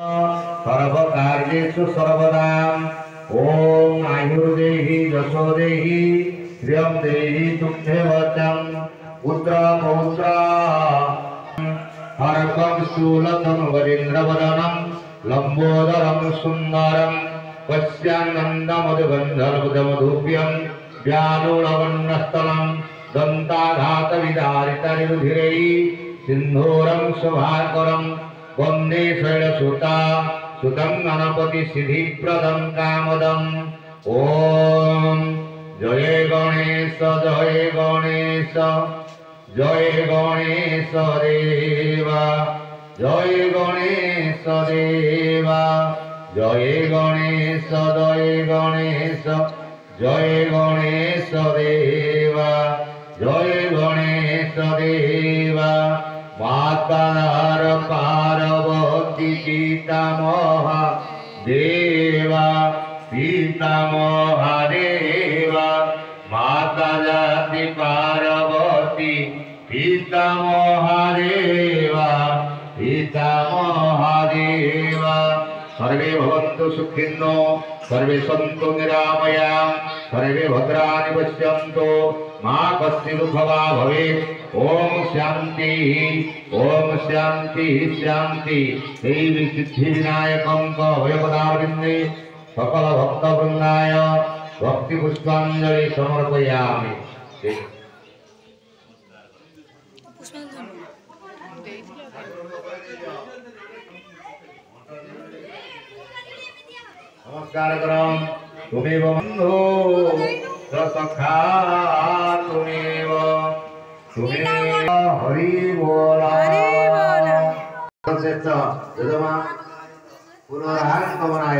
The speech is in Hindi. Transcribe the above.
सर्वकार्येषु सर्वदा ओम आयुर्देहि यशो देहि श्रियं देहि तुभ्ये वचम पुत्र पौत्र हरकं शूलतं वरेन्द्रवदनं लंबोदरं सुंदरं पश्यानन्दमधुगन्धर्वमधुभ्यं व्यालोलवन्नस्तलं दन्ताघातविदारितनिरुधिरै सिन्धूरं शोभाकरं वन्दे शैलसुता सुतं गणपति सिद्धिप्रदं कामदम् ओम जय गणेश जय गणेश जय गणेश देवा जय गणेश देवा जय गणेश जय गणेश जय गणेश देवा जय गणेश देवा मातार पार्वती पितामह देवा पितामह देवा माता जाति पार्वती पितामह देवा पितामह देवा सर्वे भवन्तु सुखिनो सर्वे सन्तु निरामया सर्वे भद्राणि पश्यन्तु मा कश्चित् दुःखवा भवेत् ओम शांति शांति देवी सिद्धि विनायकं भयपदावृन्दे सकल भक्त वृंदाय भक्ति पुष्पांजलि समर्पयामि। नमस्कार करम तुमेव बंधु सखा तुमेव हरि बोल श्रेष्ठ यजमान पुनरागमनाय